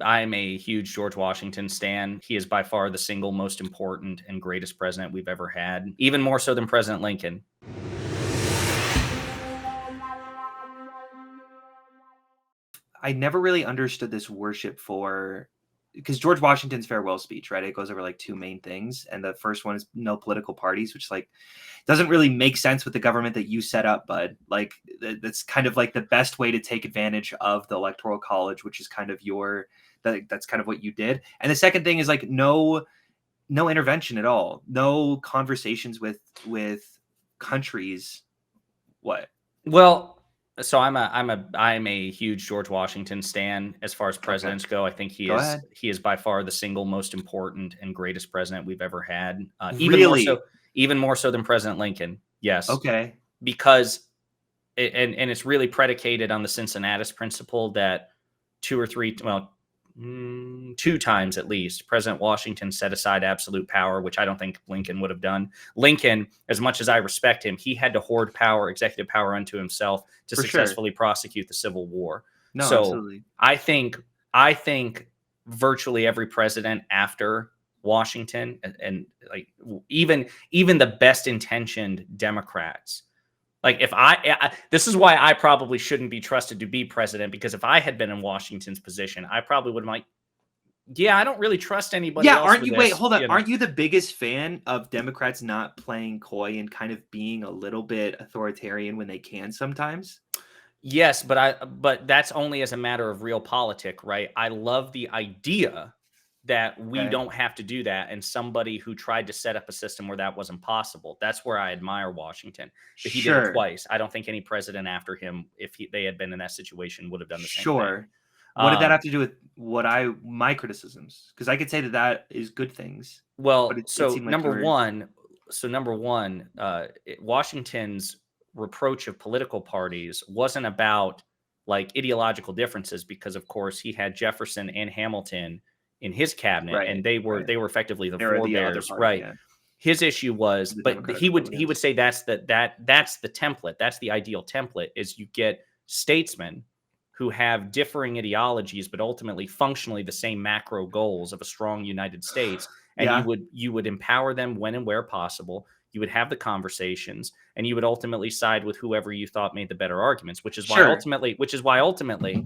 I'm a huge George Washington stan. He is by far the single most important and greatest president we've ever had, even more so than President Lincoln. I never really understood this worship for, because George Washington's farewell speech, right? It goes over like two main things. And the first one is no political parties, which like doesn't really make sense with the government that you set up, bud. Like that's kind of like the best way to take advantage of the electoral college, which is kind of that's kind of what you did. And the second thing is like no intervention at all. No conversations with countries. What? Well, so I'm a huge George Washington stan as far as presidents go. I think he is by far the single most important and greatest president we've ever had. Even more so than President Lincoln. Yes. Okay. Because it's really predicated on the Cincinnatus principle that two times at least, President Washington set aside absolute power, which I don't think Lincoln would have done. Lincoln, as much as I respect him, he had to hoard power, executive power unto himself to successfully prosecute the Civil War. No, absolutely. I think virtually every president after Washington and like even the best intentioned Democrats, like if this is why I probably shouldn't be trusted to be president, because if I had been in Washington's position, I probably would have like, yeah, I don't really trust anybody else. Aren't you? Wait, hold on. Aren't you the biggest fan of Democrats not playing coy and kind of being a little bit authoritarian when they can sometimes? Yes, but that's only as a matter of real politic, right? I love the idea that we don't have to do that, and somebody who tried to set up a system where that wasn't possible. That's where I admire Washington. But he did it twice. I don't think any president after him, if they had been in that situation, would have done the same thing. What did that have to do with my criticisms? Because I could say that is good things. Well, number one, Washington's reproach of political parties wasn't about like ideological differences, because of course he had Jefferson and Hamilton in his cabinet, and they were effectively the forebears, right? Yeah. His issue was, but he would say that's the template. That's the ideal template, is you get statesmen who have differing ideologies, but ultimately functionally the same macro goals of a strong United States. And you would empower them when and where possible. You would have the conversations, and you would ultimately side with whoever you thought made the better arguments, which is why ultimately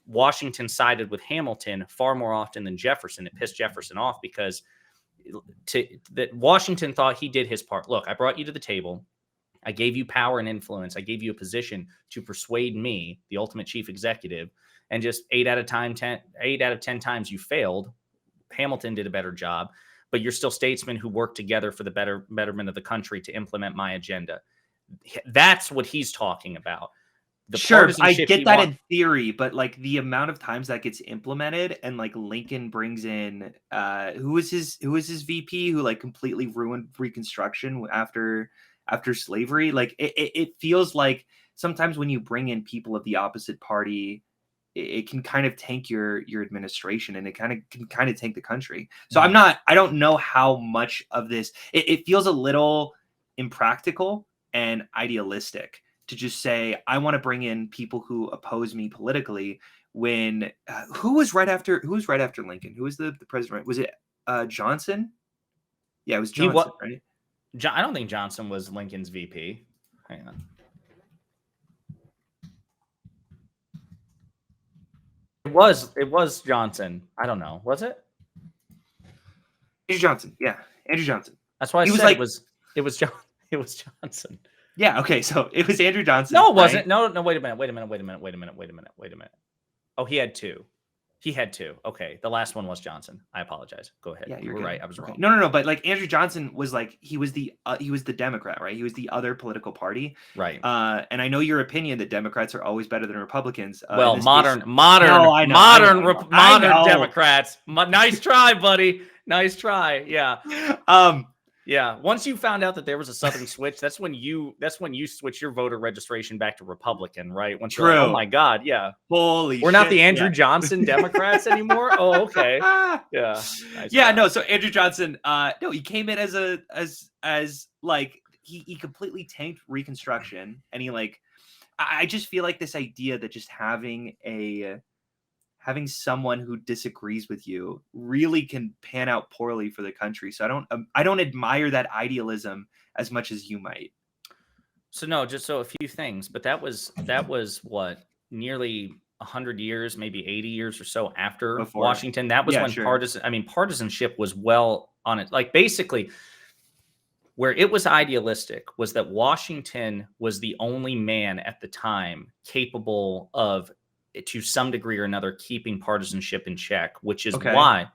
Washington sided with Hamilton far more often than Jefferson. It pissed Jefferson off because that Washington thought he did his part. Look, I brought you to the table. I gave you power and influence. I gave you a position to persuade me, the ultimate chief executive, and just 8 out of 10 times you failed. Hamilton did a better job, but you're still statesmen who work together for the betterment of the country to implement my agenda. That's what he's talking about. I get that in theory, but like the amount of times that gets implemented, and like Lincoln brings in who was his VP who like completely ruined Reconstruction after slavery. Like it feels like sometimes when you bring in people of the opposite party, it can kind of tank your administration, and it can tank the country. So I don't know how much of this, it feels a little impractical and idealistic to just say, I want to bring in people who oppose me politically, when who was right after Lincoln? Who was the president? Was it Johnson? Yeah, it was Johnson, right? I don't think Johnson was Lincoln's VP. Hang on. It was Johnson. I don't know. Was it? Andrew Johnson. Yeah, Andrew Johnson. That's why it was Johnson. Yeah. Okay. So it was Andrew Johnson. No, it wasn't. Right? No. Wait a minute. Oh, he had two. Okay. The last one was Johnson. I apologize. Go ahead. Yeah, you're right. I was wrong. No. But like Andrew Johnson was like, he was the Democrat, right? He was the other political party. Right. And I know your opinion that Democrats are always better than Republicans. Well, modern Democrats. Nice try, buddy. Nice try. Yeah. Yeah. Once you found out that there was a Southern switch, that's when you switch your voter registration back to Republican, right? Once you're like, oh my God, yeah. Holy We're not the Andrew Johnson Democrats anymore. Oh, okay. Yeah. Nice try. No, so Andrew Johnson, no, he came in as like he completely tanked Reconstruction, and he like, I just feel like this idea that just having having someone who disagrees with you really can pan out poorly for the country. So I don't admire that idealism as much as you might. So no, just so a few things, but that was what, nearly 100 years, maybe 80 years or so after Before. Washington. That was Yeah, when sure. partisanship was well on it. Like basically where it was idealistic was that Washington was the only man at the time capable of, to some degree or another, keeping partisanship in check, which is why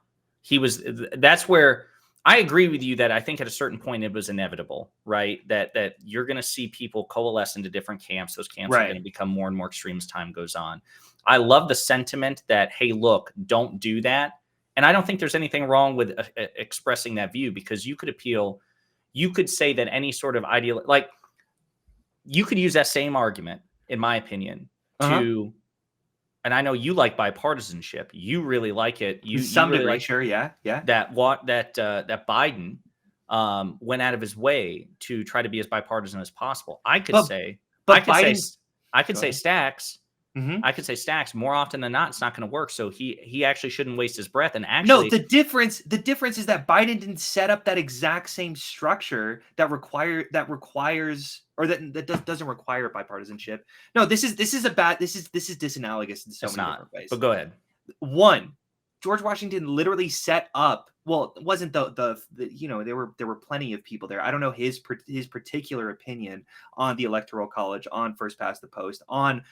that's where I agree with you that I think at a certain point it was inevitable, right? That you're going to see people coalesce into different camps. Those camps are going to become more and more extreme as time goes on. I love the sentiment that, hey, look, don't do that. And I don't think there's anything wrong with expressing that view, because you could say that any sort of ideal, like you could use that same argument, in my opinion, to, and I know you like bipartisanship. You really like it. You some really degree, like, sure, yeah. That Biden went out of his way to try to be as bipartisan as possible. I could say Stax. I could say Stax more often than not, it's not going to work. So he actually shouldn't waste his breath. And actually, no, the difference is that Biden didn't set up that exact same structure that requires or that doesn't require bipartisanship. No, this is disanalogous in so many different ways. But go ahead. One, George Washington literally set up. Well, it wasn't the there were plenty of people there. I don't know his particular opinion on the Electoral College, on first past the post, on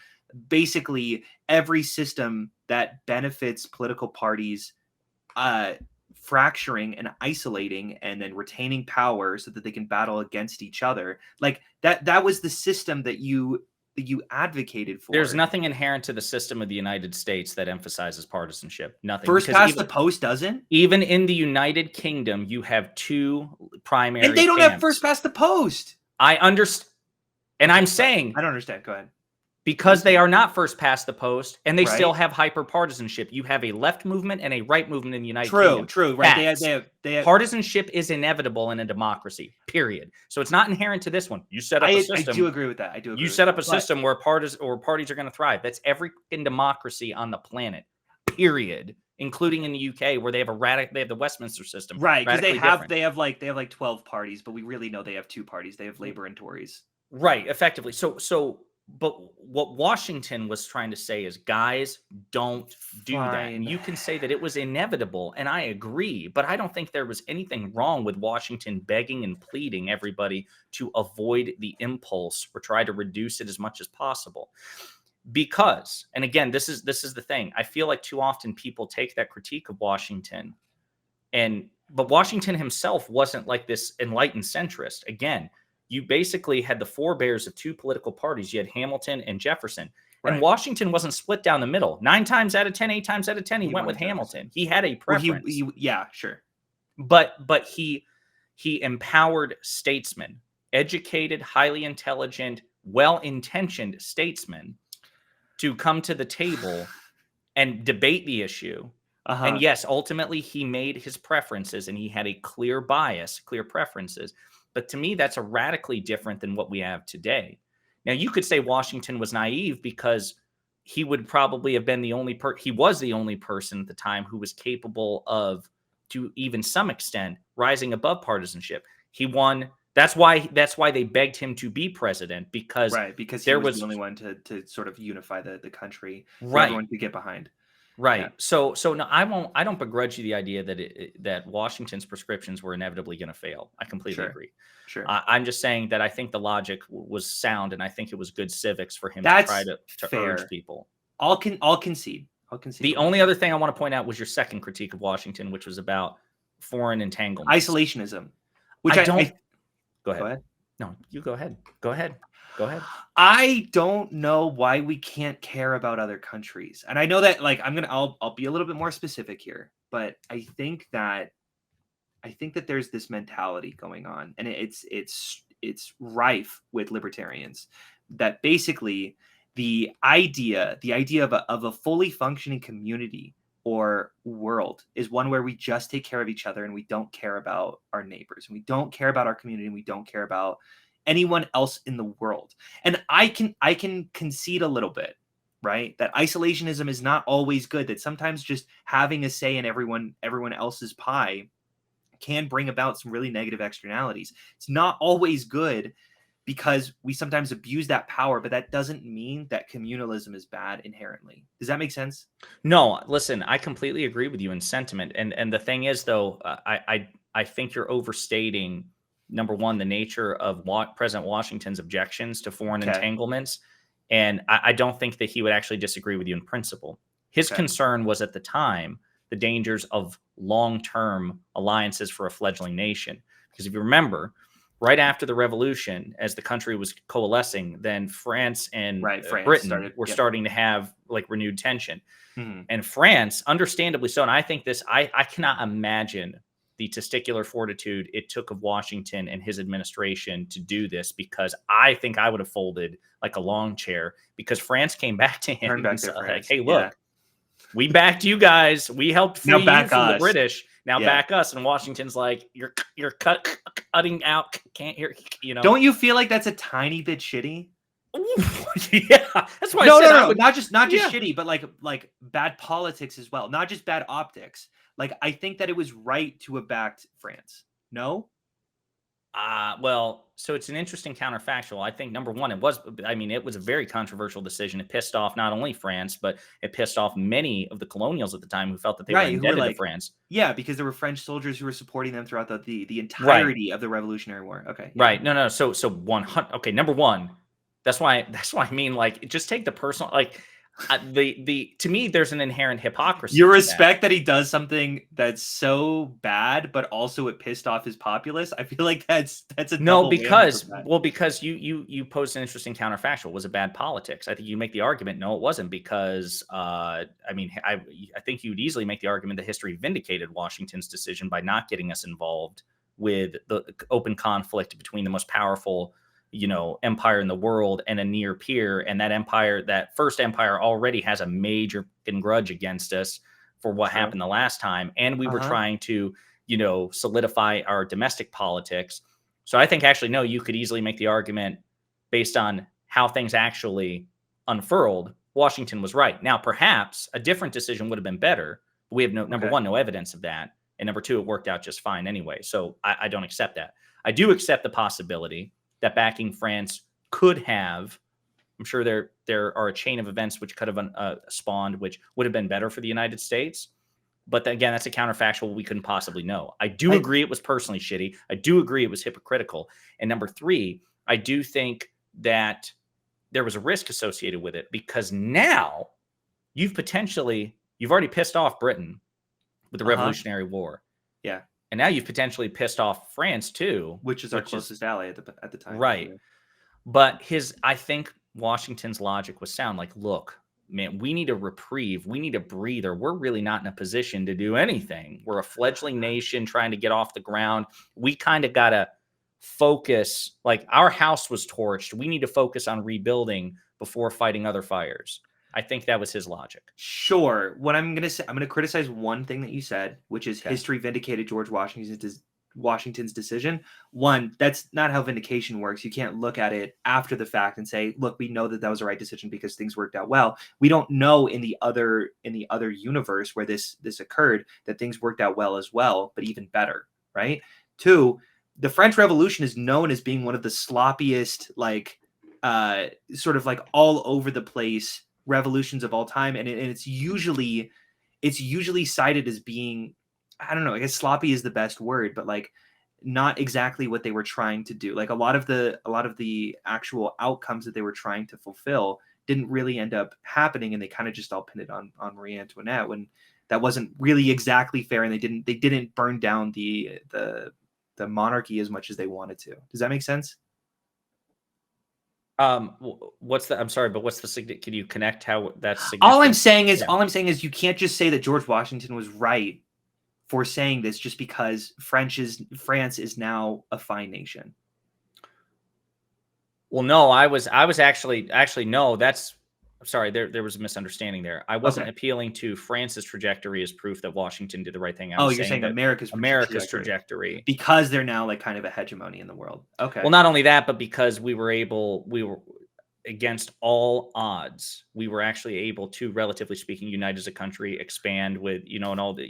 basically every system that benefits political parties fracturing and isolating and then retaining power so that they can battle against each other. Like that was the system that you advocated for. There's nothing inherent to the system of the United States that emphasizes partisanship. Nothing. First past the post doesn't. Even in the United Kingdom, you have two primary and they don't have first past the post. I understand. And I'm saying, I don't understand. Go ahead. Because they are not first past the post, and they still have hyper-partisanship. You have a left movement and a right movement in the United Kingdom. True, right. They have partisanship is inevitable in a democracy, period. So it's not inherent to this one. You set up a system. I do agree with that. You set up a system where parties are going to thrive. That's every democracy on the planet, period, including in the UK, where they have they have the Westminster system. Right, because they have like 12 parties, but we really know they have two parties. They have Labour and Tories. Right, effectively. But what Washington was trying to say is, guys, don't do that. And you can say that it was inevitable, and I agree, but I don't think there was anything wrong with Washington begging and pleading everybody to avoid the impulse or try to reduce it as much as possible. Because, and again, this is the thing. I feel like too often people take that critique of Washington, but Washington himself wasn't like this enlightened centrist. Again, you basically had the forebears of two political parties. You had Hamilton and Jefferson. Right. And Washington wasn't split down the middle. 9 times out of 10, 8 times out of 10, he went with Hamilton. He had a preference. Well, yeah, sure. But he empowered statesmen, educated, highly intelligent, well-intentioned statesmen to come to the table and debate the issue. And yes, ultimately, he made his preferences, and he had a clear bias, clear preferences. But to me, that's a radically different than what we have today. Now, you could say Washington was naive because he would probably have been he was the only person at the time who was capable of, to even some extent, rising above partisanship. He won. That's why they begged him to be president, because he was the only one to sort of unify the country, for everyone to get behind. Right. Yeah. So no, I don't begrudge you the idea that Washington's prescriptions were inevitably going to fail. I completely agree. Sure. I'm just saying that I think the logic was sound, and I think it was good civics for him to try to urge people. I'll concede. The only other thing I want to point out was your second critique of Washington, which was about foreign entanglement, isolationism. Which I don't. Go ahead. No, you go ahead. Go ahead. I don't know why we can't care about other countries. And I know that, like, I'll be a little bit more specific here, but I think that there's this mentality going on, and it's rife with libertarians, that basically the idea of a fully functioning community or world is one where we just take care of each other, and we don't care about our neighbors, and we don't care about our community, and we don't care about anyone else in the world. And I can concede a little bit right? That isolationism is not always good, that sometimes just having a say in everyone else's pie can bring about some really negative externalities. It's not always good because we sometimes abuse that power, but that doesn't mean that communalism is bad inherently. Does that make sense? No, listen, I completely agree with you in sentiment. And the thing is, though, I think you're overstating, number one, the nature of President Washington's objections to foreign entanglements. And I don't think that he would actually disagree with you in principle. His concern was at the time the dangers of long-term alliances for a fledgling nation. Because if you remember, right after the revolution, as the country was coalescing, then France and Britain were starting to have like renewed tension. And France, understandably so, and I think this, I cannot imagine the testicular fortitude it took of Washington and his administration to do this, because I think I would have folded like a lawn chair, because France came back to him and said, like, hey, look, we backed you guys. We helped free you from the British. Now back us. And Washington's like, you're cutting out. Can't hear, you know. Don't you feel like that's a tiny bit shitty? Yeah, that's why. No, not just shitty, but like bad politics as well. Not just bad optics. Like, I think that it was right to have backed France. No. Well, so it's an interesting counterfactual. I think, number one, it was a very controversial decision. It pissed off not only France, but it pissed off many of the colonials at the time who felt that they were indebted to France. Yeah, because there were French soldiers who were supporting them throughout the entirety of the Revolutionary War. Okay. Yeah. Right. No. So 100. Okay. Number one. That's why I mean, like, just take the personal, like, to me, there's an inherent hypocrisy. You respect that he does something that's so bad, but also it pissed off his populace. I feel like that's a no, because you posed an interesting counterfactual. Was it bad politics? I think you make the argument, no, it wasn't, because I think you'd easily make the argument that history vindicated Washington's decision by not getting us involved with the open conflict between the most powerful, empire in the world and a near peer. And that first empire already has a major grudge against us for what happened the last time. And we were trying to, solidify our domestic politics. So I think actually, no, you could easily make the argument based on how things actually unfurled. Washington was right. Now, perhaps a different decision would have been better. But we have number one, no evidence of that. And number two, it worked out just fine anyway. So I don't accept that. I do accept the possibility that backing France could have, I'm sure there are a chain of events which could have spawned, which would have been better for the United States. But again, that's a counterfactual we couldn't possibly know. I do agree it was personally shitty. I do agree it was hypocritical. And number three, I do think that there was a risk associated with it, because now you've already pissed off Britain with the Revolutionary War. Yeah. And now you've potentially pissed off France too, which is our closest ally at the time. Right. But I think Washington's logic was sound. Like, look, man, we need a reprieve. We need a breather. We're really not in a position to do anything. We're a fledgling nation trying to get off the ground. We kind of got to focus. Like, our house was torched. We need to focus on rebuilding before fighting other fires. I think that was his logic. Sure. What I'm going to say, I'm going to criticize one thing that you said, which is history vindicated George Washington's decision. One, that's not how vindication works. You can't look at it after the fact and say, look, we know that was the right decision because things worked out well. We don't know in the other universe where this occurred that things worked out well as well, but even better, right? Two, the French Revolution is known as being one of the sloppiest, like, sort of like all over the place revolutions of all time, and it's usually cited as being, I don't know, I guess sloppy is the best word, but like not exactly what they were trying to do. Like a lot of the actual outcomes that they were trying to fulfill didn't really end up happening, and they kind of just all pinned it on Marie Antoinette, when that wasn't really exactly fair, and they didn't burn down the monarchy as much as they wanted to. Does that make sense? I'm sorry, but what's the can you connect how that's significant? All I'm saying is you can't just say that George Washington was right for saying this just because France is now a fine nation. Well, no, I was actually no, that's, I'm sorry, there was a misunderstanding there. I wasn't appealing to France's trajectory as proof that Washington did the right thing. You're saying America's trajectory. Because they're now like kind of a hegemony in the world. Okay. Well, not only that, but because against all odds, we were actually able to, relatively speaking, unite as a country, expand with, and all the,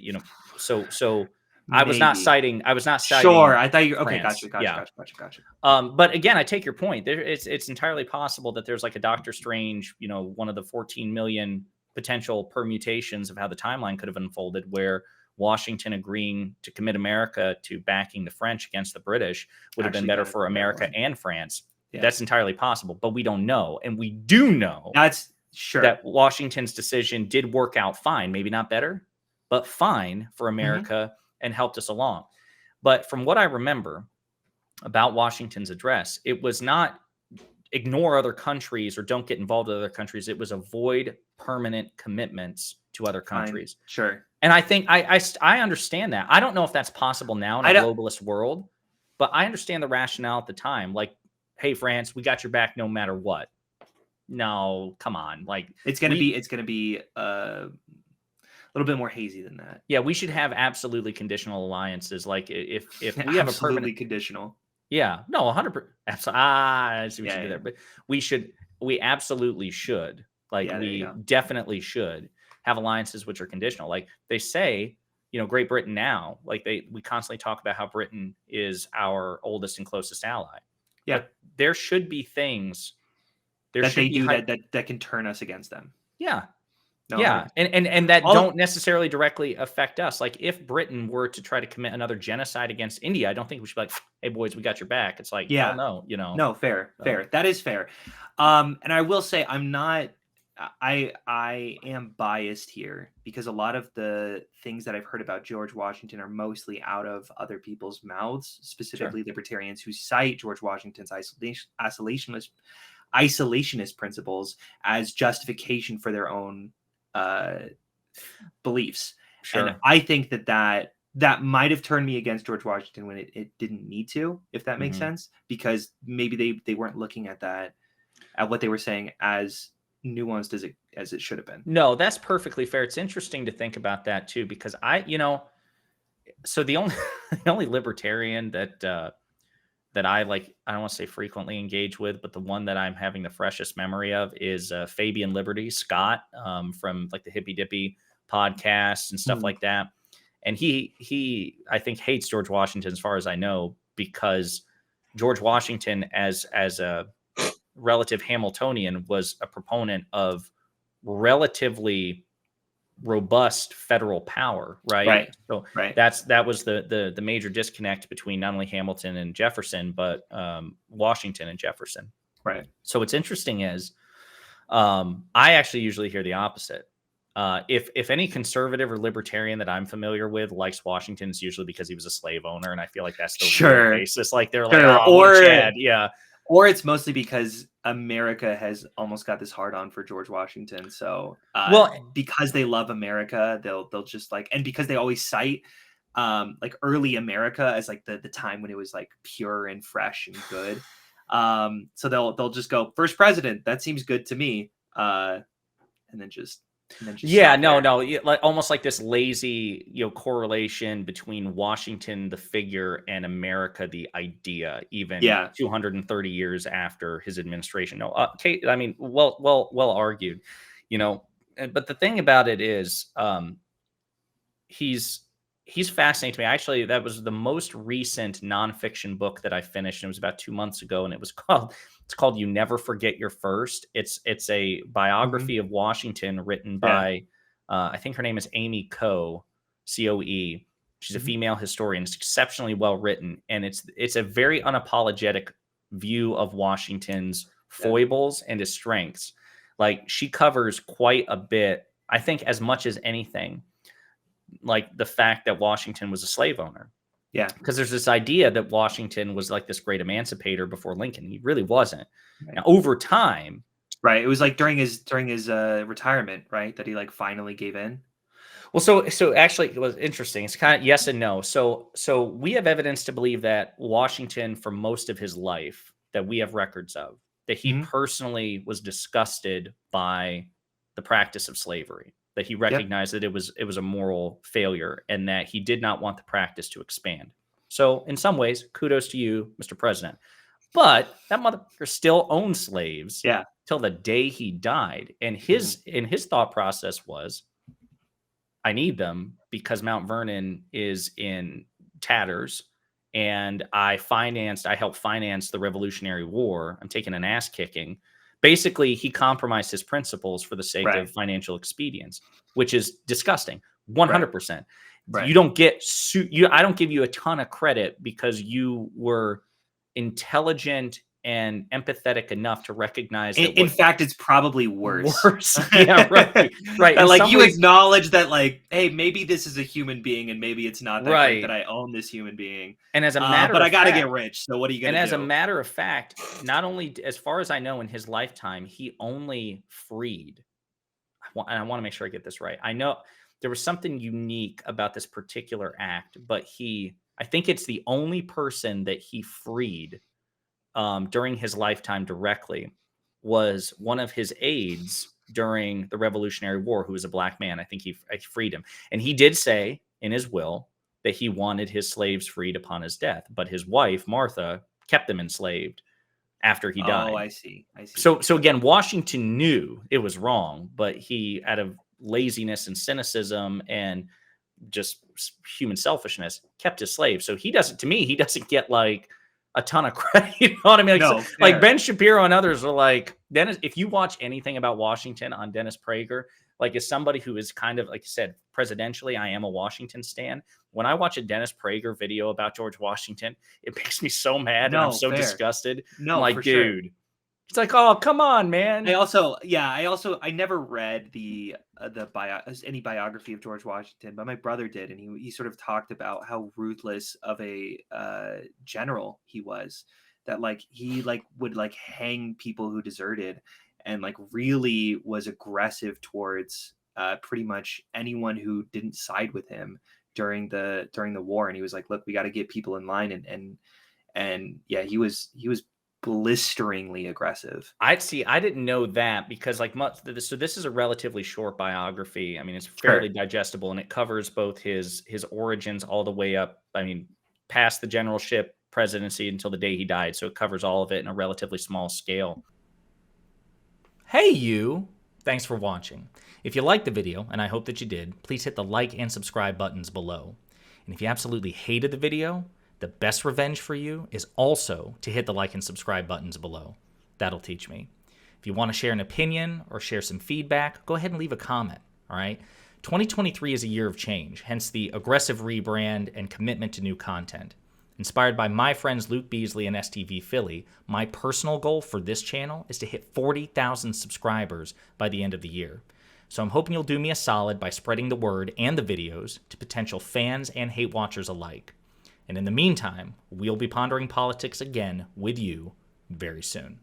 so I was not citing. Sure. I thought you. Okay. France. Gotcha. But again, I take your point. It's entirely possible that there's like a Doctor Strange, one of the 14 million potential permutations of how the timeline could have unfolded, where Washington agreeing to commit America to backing the French against the British would have been better for America and France. Yeah. That's entirely possible, but we don't know. And we do know that's sure that Washington's decision did work out fine, maybe not better, but fine for America and helped us along. But from what I remember about Washington's address, it was not ignore other countries or don't get involved with other countries. It was avoid permanent commitments to other countries. Fine. Sure. And I think I understand that. I don't know if that's possible now in a globalist world, but I understand the rationale at the time. Like, hey, France, we got your back no matter what. No, come on. Like it's gonna be a little bit more hazy than that. Yeah, we should have absolutely conditional alliances. Like if we have a permanent conditional. Yeah, no, 100%. I see what you did there, but we absolutely should. Like we definitely should have alliances which are conditional. Like they say, Great Britain now, like we constantly talk about how Britain is our oldest and closest ally. Yeah, but there should be things that they do that can turn us against them. Yeah. No, yeah, and that don't necessarily directly affect us. Like if Britain were to try to commit another genocide against India, I don't think we should be like, "Hey boys, we got your back." It's like, no, No, fair. That is fair. And I will say, I am biased here because a lot of the things that I've heard about George Washington are mostly out of other people's mouths, specifically libertarians who cite George Washington's isolationist principles as justification for their own beliefs. Sure. And I think that might have turned me against George Washington when it didn't need to, if that makes sense, because maybe they weren't looking at what they were saying as nuanced as it should have been. No, that's perfectly fair. It's interesting to think about that too, because so the only libertarian that I like, I don't want to say frequently engage with, but the one that I'm having the freshest memory of is Fabian Liberty Scott from like the Hippy Dippy podcast and stuff like that. And he I think hates George Washington as far as I know, because George Washington as a relative Hamiltonian was a proponent of relatively robust federal power, right? So that was the major disconnect between not only Hamilton and Jefferson, but Washington and Jefferson. Right. So what's interesting is I actually usually hear the opposite. If any conservative or libertarian that I'm familiar with likes Washington, it's usually because he was a slave owner, and I feel like that's the real basis. Like they're like, oh, Chad, yeah. Or it's mostly because America has almost got this hard on for George Washington. So, because they love America, they'll just like, and because they always cite like early America as like the time when it was like pure and fresh and good. So they'll just go first president. That seems good to me. And then just like almost like this lazy correlation between Washington the figure and America the idea, even 230 years after his administration. Kate, I mean, well argued, but the thing about it is he's fascinating to me. Actually, that was the most recent nonfiction book that I finished, and it was about 2 months ago, and it's called You Never Forget Your First. It's a biography of Washington written by I think her name is Amy Coe, C-O-E. She's a female historian. It's exceptionally well written, and it's a very unapologetic view of Washington's foibles and his strengths. Like she covers quite a bit, I think, as much as anything, like the fact that Washington was a slave owner. Yeah. Because there's this idea that Washington was like this great emancipator before Lincoln. He really wasn't. Right. Now, over time. Right. It was like during his retirement, right, that he like finally gave in. Well, so actually it was interesting. It's kind of yes and no. So we have evidence to believe that Washington, for most of his life, that we have records of, that he personally was disgusted by the practice of slavery. That he recognized that it was a moral failure and that he did not want the practice to expand. So in some ways, kudos to you, Mr. President. But that motherfucker still owned slaves. Yeah. till the day he died. And his thought process was, I need them because Mount Vernon is in tatters, and I helped finance the Revolutionary War. I'm taking an ass kicking. Basically, he compromised his principles for the sake of financial expedience, which is disgusting. 100%. You don't get I don't give you a ton of credit because you were intelligent and empathetic enough to recognize that. In fact, it's probably worse. Yeah, right. And like you acknowledge that, like, hey, maybe this is a human being, and maybe it's not that great that I own this human being. And as a matter, but I got to get rich. So what are you going to do? And as a matter of fact, not only, as far as I know, in his lifetime, he only freed. And I want to make sure I get this right. I know there was something unique about this particular act, but I think it's the only person that he freed during his lifetime directly was one of his aides during the Revolutionary War, who was a black man. I think he freed him. And he did say in his will that he wanted his slaves freed upon his death, but his wife, Martha, kept them enslaved after he died. Oh, I see. So again, Washington knew it was wrong, but he, out of laziness and cynicism and just human selfishness, kept his slaves. So he doesn't get like a ton of credit. You know what I mean? Like Ben Shapiro and others are like, Dennis, if you watch anything about Washington on Dennis Prager, like as somebody who is kind of, like you said, presidentially, I am a Washington stan. When I watch a Dennis Prager video about George Washington, it makes me so mad and I'm so disgusted. No, I'm like, for dude. Sure. It's like, oh, come on, man. I never read any biography of George Washington, but my brother did, and he sort of talked about how ruthless of a general he was. That like he would hang people who deserted, and like really was aggressive towards pretty much anyone who didn't side with him during the war. And he was like, look, we got to get people in line, and yeah, he was blisteringly aggressive. I didn't know that because so this is a relatively short biography. I mean, it's fairly digestible, and it covers both his origins all the way up. I mean, past the generalship, presidency, until the day he died. So it covers all of it in a relatively small scale. Hey, you. Thanks for watching. If you liked the video, and I hope that you did, please hit the like and subscribe buttons below. And if you absolutely hated the video, the best revenge for you is also to hit the like and subscribe buttons below. That'll teach me. If you want to share an opinion or share some feedback, go ahead and leave a comment, all right? 2023 is a year of change, hence the aggressive rebrand and commitment to new content. Inspired by my friends Luke Beasley and STV Philly, my personal goal for this channel is to hit 40,000 subscribers by the end of the year. So I'm hoping you'll do me a solid by spreading the word and the videos to potential fans and hate watchers alike. And in the meantime, we'll be pondering politics again with you very soon.